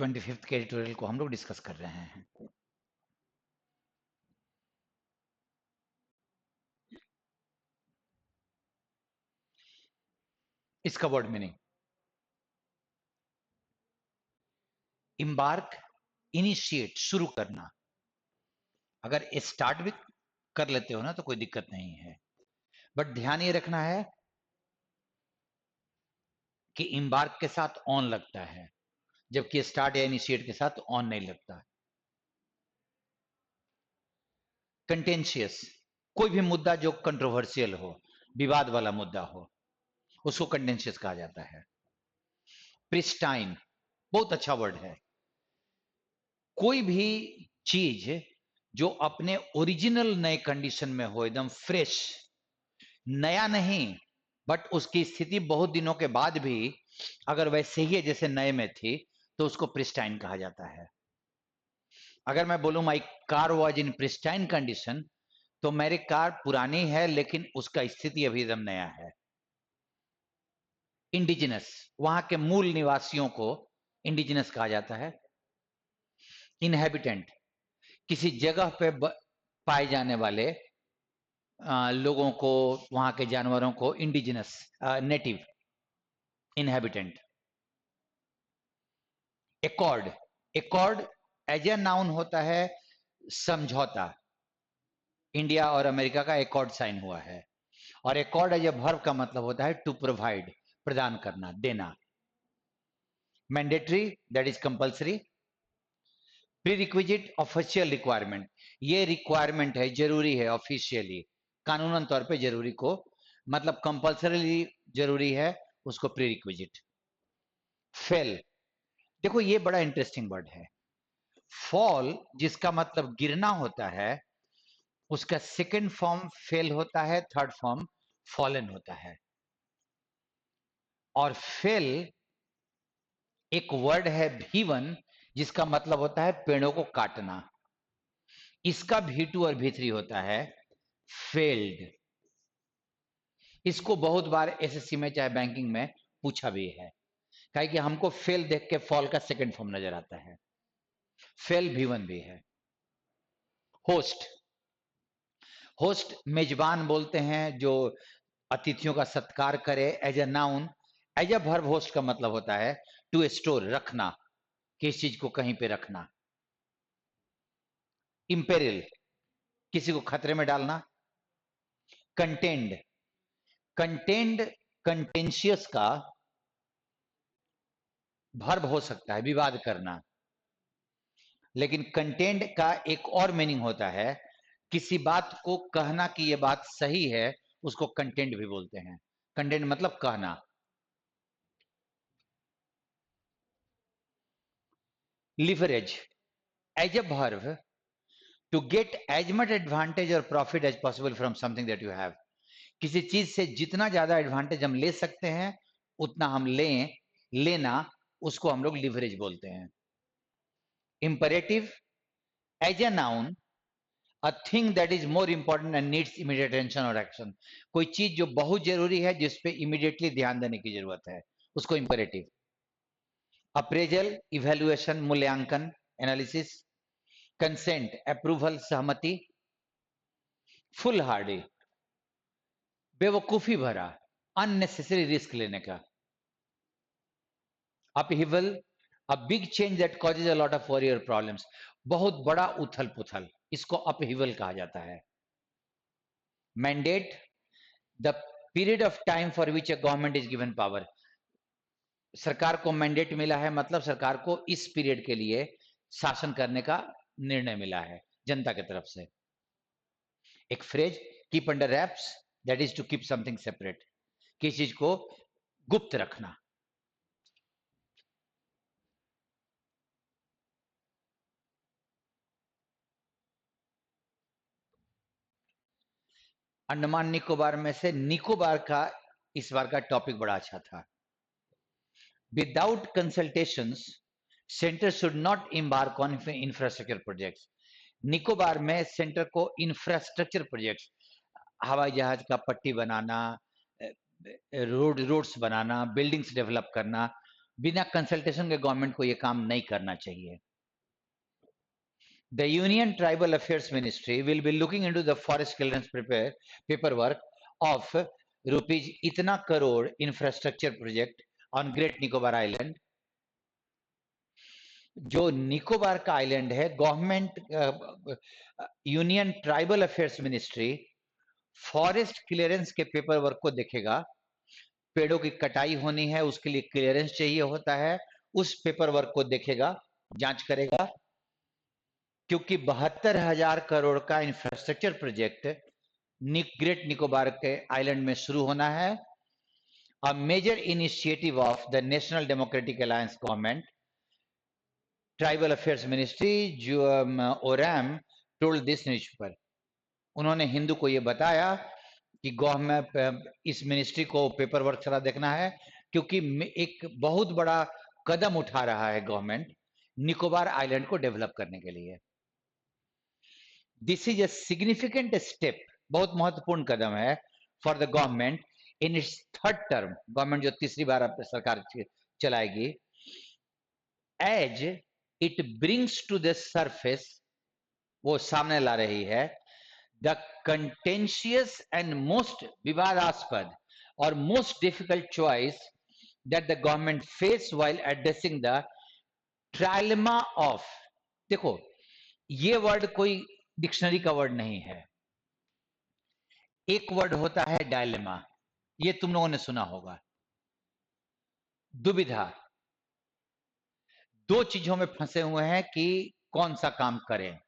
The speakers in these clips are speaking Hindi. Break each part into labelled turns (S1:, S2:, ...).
S1: 25th के एडिटोरियल को हम लोग डिस्कस कर रहे हैं। इसका वर्ड मीनिंग इम्बार्क, इनिशिएट, शुरू करना। अगर स्टार्ट भी कर लेते हो ना तो कोई दिक्कत नहीं है, बट ध्यान ये रखना है कि इम्बार्क के साथ ऑन लगता है, जबकि स्टार्ट या इनिशिएट के साथ ऑन नहीं लगता। कंटेंशियस, कोई भी मुद्दा जो कंट्रोवर्शियल हो, विवाद वाला मुद्दा हो, उसको कंटेंशियस कहा जाता है। प्रिस्टाइन, बहुत अच्छा वर्ड है। कोई भी चीज जो अपने ओरिजिनल नए कंडीशन में हो, एकदम फ्रेश, नया नहीं, बट उसकी स्थिति बहुत दिनों के बाद भी अगर वैसे ही है जैसे नए में थी, तो उसको प्रिस्टाइन कहा जाता है। अगर मैं बोलूं my car was in pristine condition, तो मेरी कार पुरानी है लेकिन उसका स्थिति अभी एकदम नया है। इंडिजिनस, वहां के मूल निवासियों को इंडिजिनस कहा जाता है। इनहेबिटेंट, किसी जगह पे पाए जाने वाले लोगों को, वहां के जानवरों को indigenous, native, inhabitant. Accord, accord as a noun होता है समझौता। इंडिया और अमेरिका का एकॉर्ड साइन हुआ है, और एकॉर्ड एज ए वर्ब का मतलब होता है टू प्रोवाइड, प्रदान करना, देना। Mandatory, that is compulsory. Pre requisite, official requirement, ये रिक्वायरमेंट है, जरूरी है, ऑफिशियली कानूनन तौर पे जरूरी को, मतलब कंपल्सरी जरूरी है, उसको प्री रिक्विजिट। फेल, देखो ये बड़ा इंटरेस्टिंग वर्ड है। फॉल जिसका मतलब गिरना होता है, उसका सेकंड फॉर्म फेल होता है, थर्ड फॉर्म फॉलन होता है। और फेल एक वर्ड है V1, जिसका मतलब होता है पेड़ों को काटना। इसका V2 और V3 होता है फेल्ड। इसको बहुत बार एसएससी में चाहे बैंकिंग में पूछा भी है, काहे कि हमको फेल देख के फॉल का सेकंड फॉर्म नजर आता है। फेल V1 भी है। होस्ट, होस्ट मेजबान बोलते हैं, जो अतिथियों का सत्कार करे, as a noun. As a verb host का मतलब होता है टू स्टोर, रखना, किसी चीज को कहीं पे रखना। इंपेरिल, किसी को खतरे में डालना। कंटेंड, कंटेंड कंटेंशियस का वर्ब हो सकता है, विवाद करना, लेकिन कंटेंट का एक और मीनिंग होता है, किसी बात को कहना कि यह बात सही है, उसको कंटेंट भी बोलते हैं। कंटेंट मतलब कहना। Leverage, as a verb to get as much advantage और profit as possible from something that you have. किसी चीज से जितना ज्यादा एडवांटेज हम ले सकते हैं, उतना हम लें, लेना, उसको हम लोग लिवरेज बोलते हैं। Imperative, as a noun, a thing that is more important and needs immediate attention or action। कोई चीज जो बहुत जरूरी है, जिसपे इमीडिएटली ध्यान देने की जरूरत है, उसको इंपेरेटिव। अप्रेजल, इवेल्युएशन, मूल्यांकन, एनालिसिस। कंसेंट, अप्रूवल, सहमति। फुल हार्डी, बेवकूफी भरा, अननेसेसरी रिस्क लेने का। Upheaval, a big change that causes a lot of worry और प्रॉब्लम्स, बहुत बड़ा उथल पुथल, इसको अपहिवल कहा जाता है। Mandate, the period of time for which a government is given power. सरकार को मैंडेट मिला है, मतलब सरकार को इस पीरियड के लिए शासन करने का निर्णय मिला है जनता की तरफ से। एक phrase, keep under wraps, that is to keep something separate, किसी चीज को गुप्त रखना। अंडमान निकोबार में से निकोबार का इस बार का टॉपिक बड़ा अच्छा था। Without consultations, centre should not embark on infrastructure projects. Nicobar में सेंटर को इंफ्रास्ट्रक्चर प्रोजेक्ट्स, हवाई जहाज का पट्टी बनाना, रोड्स बनाना, बिल्डिंग्स डेवलप करना, बिना कंसल्टेशन के गवर्नमेंट को ये काम नहीं करना चाहिए। The Union Tribal Affairs Ministry will be looking into the forest clearance paperwork of rupees इतना crore infrastructure project on Great Nicobar Island। जो निकोबार का आइलैंड है, government union tribal affairs ministry forest clearance के पेपर वर्क को देखेगा। पेड़ों की कटाई होनी है, उसके लिए क्लियरेंस चाहिए होता है, उस पेपर वर्क को देखेगा, जांच करेगा। क्योंकि 72,000 करोड़ का इंफ्रास्ट्रक्चर प्रोजेक्ट ग्रेट निकोबार के आइलैंड में शुरू होना है। A major initiative of the National Democratic Alliance government tribal affairs ministry जो ओरैम टोल्ड दिस न्यूज़पेपर। उन्होंने हिंदू को यह बताया कि गवर्नमेंट इस मिनिस्ट्री को पेपर वर्क थोड़ा देखना है, क्योंकि एक बहुत बड़ा कदम उठा रहा है गवर्नमेंट निकोबार आइलैंड को डेवलप करने के लिए। This is a significant step, बहुत महत्वपूर्ण कदम है for the government in its third term. Government जो तीसरी बार सरकार चलाएगी, as it brings to the surface, वो सामने ला रही है, द कंटेंशियस एंड मोस्ट विवादास्पद और most difficult choice that the government face while addressing the trilemma of. देखो, ये वर्ड कोई डिक्शनरी का वर्ड नहीं है। एक वर्ड होता है डायलेमा, ये तुम लोगों ने सुना होगा। दुविधा, दो चीजों में फंसे हुए हैं कि कौन सा काम करें,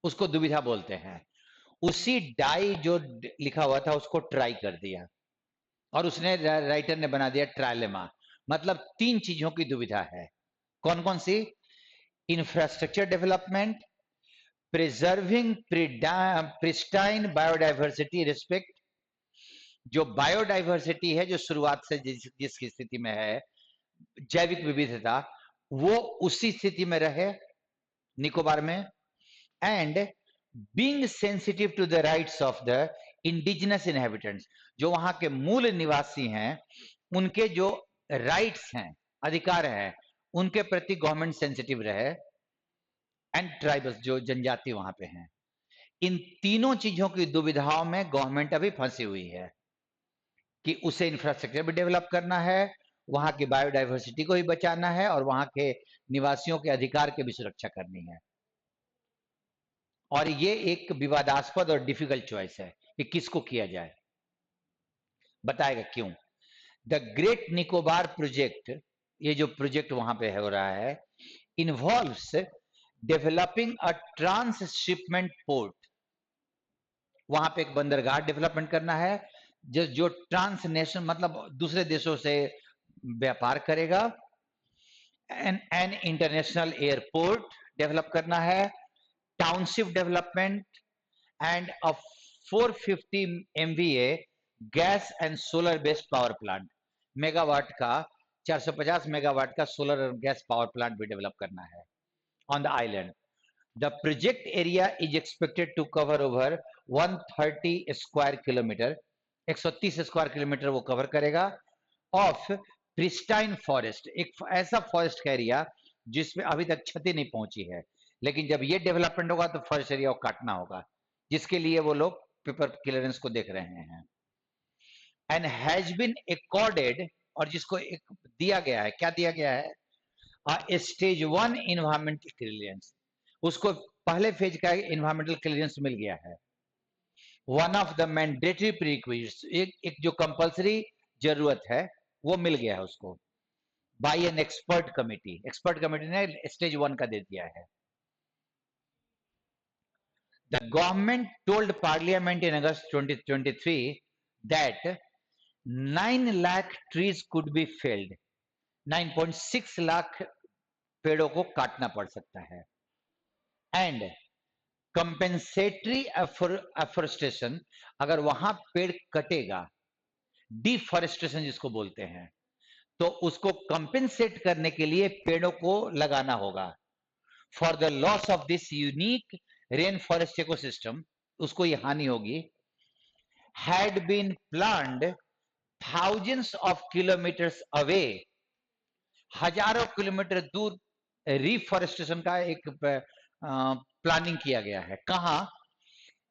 S1: उसको दुविधा बोलते हैं। उसी डाई जो लिखा हुआ था उसको ट्राई कर दिया और उसने राइटर ने बना दिया ट्रायलेमा। मतलब तीन चीजों की दुविधा है। कौन कौन सी? Infrastructure development, preserving pristine biodiversity respect, जो बायोडाइवर्सिटी है जो शुरुआत से जिसकी स्थिति में है, जैविक विविधता, वो उसी स्थिति में रहे निकोबार में, and being sensitive to the rights of the indigenous inhabitants, जो वहां के मूल निवासी हैं, उनके जो राइट्स हैं, अधिकार हैं, उनके प्रति गवर्नमेंट सेंसिटिव रहे, एंड ट्राइबल्स, जो जनजाति वहां पे हैं। इन तीनों चीजों की दुविधाओं में गवर्नमेंट अभी फंसी हुई है कि उसे इंफ्रास्ट्रक्चर भी डेवलप करना है, वहां की बायोडाइवर्सिटी को भी बचाना है, और वहां के निवासियों के अधिकार की भी सुरक्षा करनी है। और ये एक विवादास्पद और डिफिकल्ट चॉइस है कि किसको किया जाए। बताएगा क्यों। द ग्रेट निकोबार प्रोजेक्ट, ये जो प्रोजेक्ट वहां पे हो रहा है, इन्वॉल्व्स डेवलपिंग अ ट्रांसशिपमेंट पोर्ट। वहां पे एक बंदरगाह डेवलपमेंट करना है जो ट्रांसनेशनल, मतलब दूसरे देशों से व्यापार करेगा। एन इंटरनेशनल एयरपोर्ट डेवलप करना है, township development, and a 450 MVA gas and solar based power plant, megawatt का 450 मेगावाट का सोलर और गैस पावर प्लांट भी डेवलप करना है on the island. The project area is expected to cover over 130 square kilometre, 130 square kilometre वो कवर करेगा, ऑफ प्रिस्टाइन फॉरेस्ट, एक ऐसा फॉरेस्ट का एरिया जिसमें अभी तक क्षति नहीं पहुंची है, लेकिन जब ये डेवलपमेंट होगा तो फॉरेस्ट एरिया को काटना होगा, जिसके लिए वो लोग पेपर क्लियरेंस को देख रहे हैं। एंड हैज बीन अकॉर्डेड, और जिसको एक दिया गया है, क्या दिया गया है? स्टेज 1 इन्वायरमेंटल क्लियरेंस, उसको पहले फेज का इन्वायरमेंटल क्लियरेंस मिल गया है। वन ऑफ द मैंडेटरी प्रीरिक्विजिट्स, एक जो कंपलसरी जरूरत है वो मिल गया है उसको, by an expert committee. Expert committee ने स्टेज 1 का दे दिया है। The government told parliament in August 2023 that 9 lakh trees could be felled, 9.6 lakh पेड़ों को काटना पड़ सकता है। एंड कंपेंसेटरी एफोरेस्टेशन, अगर वहां पेड़ कटेगा, डिफॉरेस्टेशन जिसको बोलते हैं, तो उसको कंपेंसेट करने के लिए पेड़ों को लगाना होगा। For the loss of this unique rain forest ecosystem, उसको ये हानि होगी। Had been planned thousands of kilometers away हजारों किलोमीटर दूर रिफॉरेस्टेशन का एक प्लानिंग किया गया है। कहा?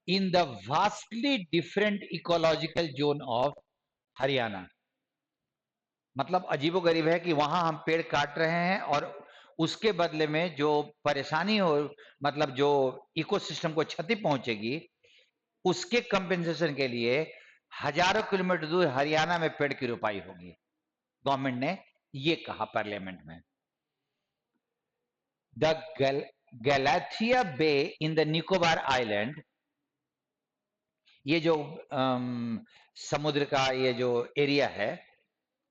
S1: In the vastly different ecological zone of Haryana. मतलब अजीबोगरीब है कि वहां हम पेड़ काट रहे हैं और उसके बदले में जो परेशानी हो, मतलब जो इकोसिस्टम को क्षति पहुंचेगी, उसके कंपेंसेशन के लिए हजारों किलोमीटर दूर हरियाणा में पेड़ की रोपाई होगी। गवर्नमेंट ने ये कहा पार्लियामेंट में। The Galathea Bay in the Nicobar island, ये जो समुद्र का ये जो एरिया है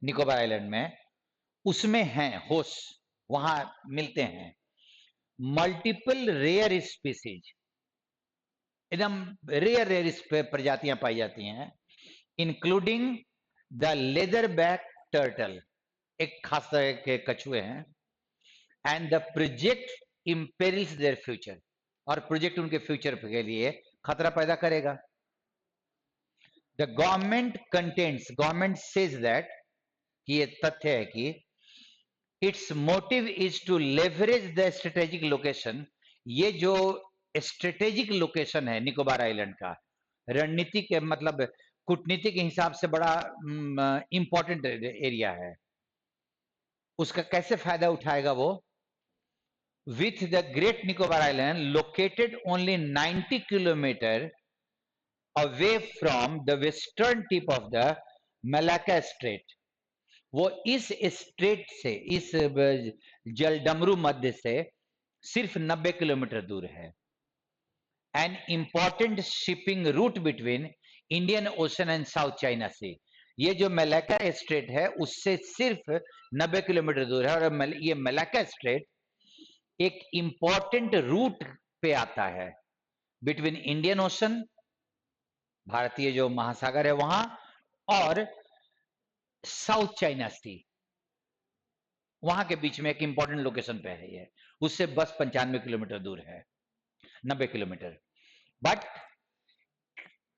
S1: निकोबार आइलैंड में, उसमें हैं होस्ट, वहां मिलते हैं मल्टीपल रेयर स्पीसीज, एकदम रेयर रेयर प्रजातियां पाई जाती हैं, including the leatherback turtle, एक खास तरह के कछुए हैं, and the project imperils their future, और प्रोजेक्ट उनके फ्यूचर के लिए खतरा पैदा करेगा। द गवर्नमेंट सेज दैट, कि ये तथ्य है कि its motive is to leverage the strategic location, ये जो स्ट्रेटेजिक लोकेशन है निकोबार आइलैंड का, रणनीति के मतलब कूटनीति के हिसाब से बड़ा इंपॉर्टेंट एरिया है, उसका कैसे फायदा उठाएगा वो? With the great Nicobar island located only 90 kilometre away from the western tip of the Malacca straight, वो इस स्ट्रेट से, इस जलडमरू मध्य से सिर्फ 90 किलोमीटर दूर है। An important shipping route between Indian Ocean and South China Sea, ये जो मलाक्का स्ट्रेट है उससे सिर्फ 90 किलोमीटर दूर है, और ये मलाक्का स्ट्रेट एक इंपॉर्टेंट रूट पे आता है बिटवीन इंडियन ओशन, भारतीय जो महासागर है वहां, और साउथ चाइना सी, वहां के बीच में एक इंपॉर्टेंट लोकेशन पे है ये, उससे बस 95 किलोमीटर दूर है, 90 kilometre. But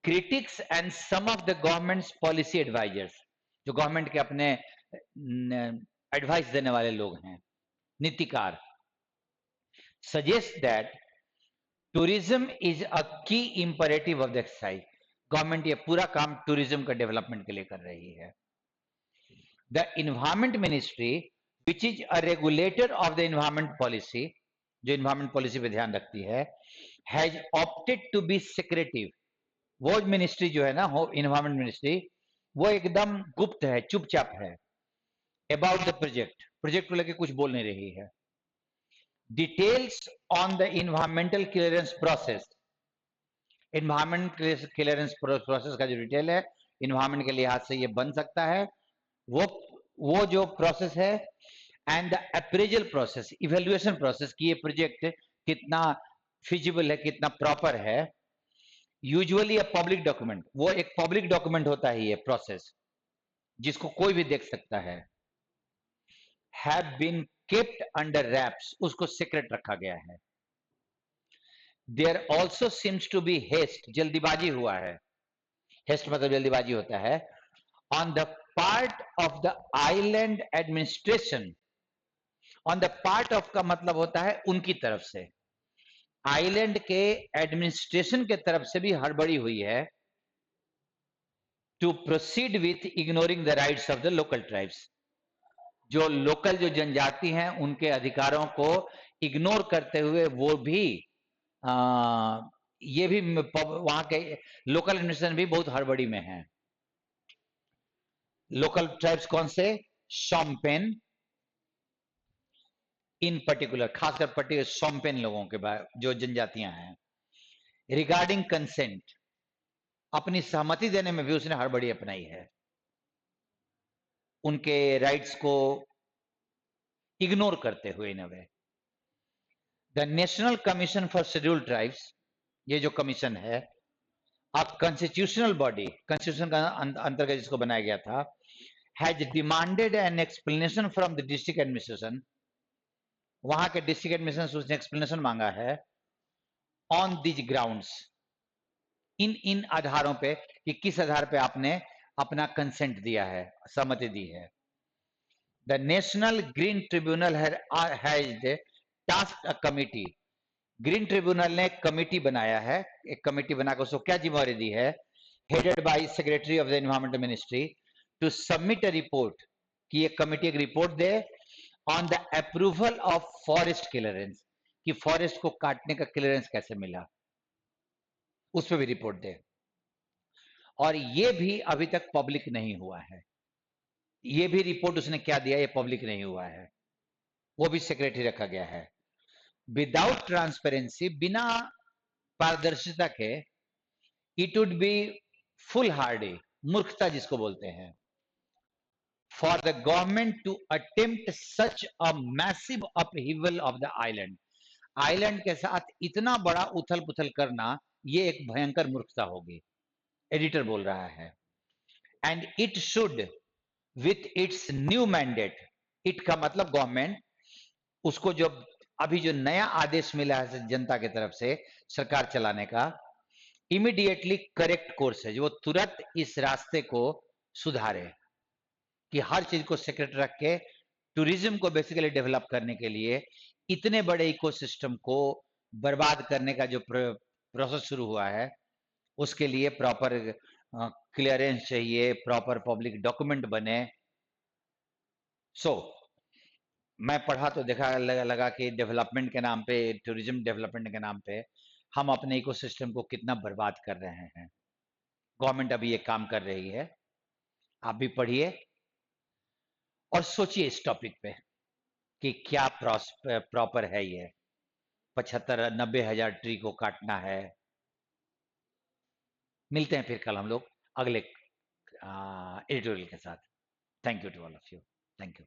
S1: critics and some of the government's policy advisers, जो गवर्नमेंट के अपने एडवाइस देने वाले लोग हैं, नीतिकार, suggest that tourism is a key imperative of the exercise, government ये पूरा काम टूरिज्म का डेवलपमेंट के लिए कर रही है। The environment ministry which is a regulator of the environment policy, जो इन्वायरमेंट पॉलिसी पे ध्यान रखती है, has opted to be secretive, वो मिनिस्ट्री जो है ना, इन्वायरमेंट मिनिस्ट्री, वो एकदम गुप्त है, चुपचाप है, अबाउट द प्रोजेक्ट को लेकर कुछ बोल नहीं रही है। Details on the environmental clearance process, environment clearance process का जो डिटेल है, इन्वायरमेंट के लिहाज से ये बन सकता है, वो जो प्रोसेस है, and the appraisal process, evaluation process, कि ये प्रोजेक्ट कितना फिजिबल है, कितना प्रॉपर है, यूजुअली अ पब्लिक डॉक्यूमेंट, वो एक पब्लिक डॉक्यूमेंट होता है ये प्रोसेस, जिसको कोई भी देख सकता है, have been kept under wraps, उसको सीक्रेट रखा गया है। There also seems to be haste, जल्दीबाजी हुआ है, हेस्ट मतलब जल्दीबाजी होता है, on the part of the island administration, on the part of का मतलब होता है उनकी तरफ से, आइलैंड के एडमिनिस्ट्रेशन के तरफ से भी हड़बड़ी हुई है, to proceed with ignoring the rights of the local tribes, जो लोकल जो जनजाति हैं उनके अधिकारों को इग्नोर करते हुए वो भी ये भी वहां के लोकल एडमिनिस्ट्रेशन भी बहुत हड़बड़ी में है। लोकल ट्राइब्स कौन से? शॉम्पेन इन पर्टिकुलर, खासकर पर्टिकुलर शॉम्पेन लोगों के जो जनजातियां हैं, रिगार्डिंग कंसेंट, अपनी सहमति देने में भी उसने हड़बड़ी अपनाई है, उनके राइट्स को इग्नोर करते हुए in a way. The National Commission for Scheduled Tribes, ये जो कमीशन है, अब कॉन्स्टिट्यूशनल बॉडी, कॉन्स्टिट्यूशन का अंतर्गत जिसको बनाया गया था, has demanded an explanation from the district administration, वहां के डिस्ट्रिक्ट एडमिनिस्ट्रेशन उसने एक्सप्लेनेशन मांगा है, ऑन दिज ग्राउंड्स, इन आधारों पे, कि किस आधार पे आपने अपना कंसेंट दिया है, सहमति दी है। The National Green Tribunal has tasked a committee. Green tribunal ने कमिटी बनाया है, एक कमिटी बनाकर उसको क्या जिम्मेवारी दी है, headed by secretary of the environment ministry, to submit a report, कि ये कमिटी एक रिपोर्ट दे on the approval of forest clearance, कि फॉरेस्ट को काटने का क्लियरेंस कैसे मिला, उस पर भी रिपोर्ट दे। और ये भी अभी तक पब्लिक नहीं हुआ है, ये भी रिपोर्ट उसने क्या दिया, ये पब्लिक नहीं हुआ है, वो भी सेक्रेटरी रखा गया है। विदाउट ट्रांसपेरेंसी, बिना पारदर्शिता के, it would be foolhardy, मूर्खता जिसको बोलते हैं, for the government to attempt such a massive upheaval of the island, island के साथ इतना बड़ा उथल पुथल करना, ये एक भयंकर मूर्खता होगी, एडिटर बोल रहा है। And it should with its new mandate, it का मतलब गवर्नमेंट, उसको जो अभी जो नया आदेश मिला है जनता की तरफ से सरकार चलाने का, इमीडिएटली करेक्ट कोर्स है, जो वो तुरंत इस रास्ते को सुधारे, कि हर चीज को सेक्रेट रख के टूरिज्म को बेसिकली डेवलप करने के लिए इतने बड़े इकोसिस्टम को बर्बाद करने का जो प्रोसेस शुरू हुआ है, उसके लिए प्रॉपर क्लियरेंस चाहिए, प्रॉपर पब्लिक डॉक्यूमेंट बने। सो मैं पढ़ा तो देखा लगा कि डेवलपमेंट के नाम पे, टूरिज्म डेवलपमेंट के नाम पे हम अपने इकोसिस्टम को कितना बर्बाद कर रहे हैं। गवर्नमेंट अभी ये काम कर रही है, आप भी पढ़िए और सोचिए इस टॉपिक पे कि क्या प्रॉपर है ये, 75-90 हजार ट्री को काटना है। मिलते हैं फिर कल हम लोग अगले एडिटोरियल के साथ। Thank you to all of you, thank you.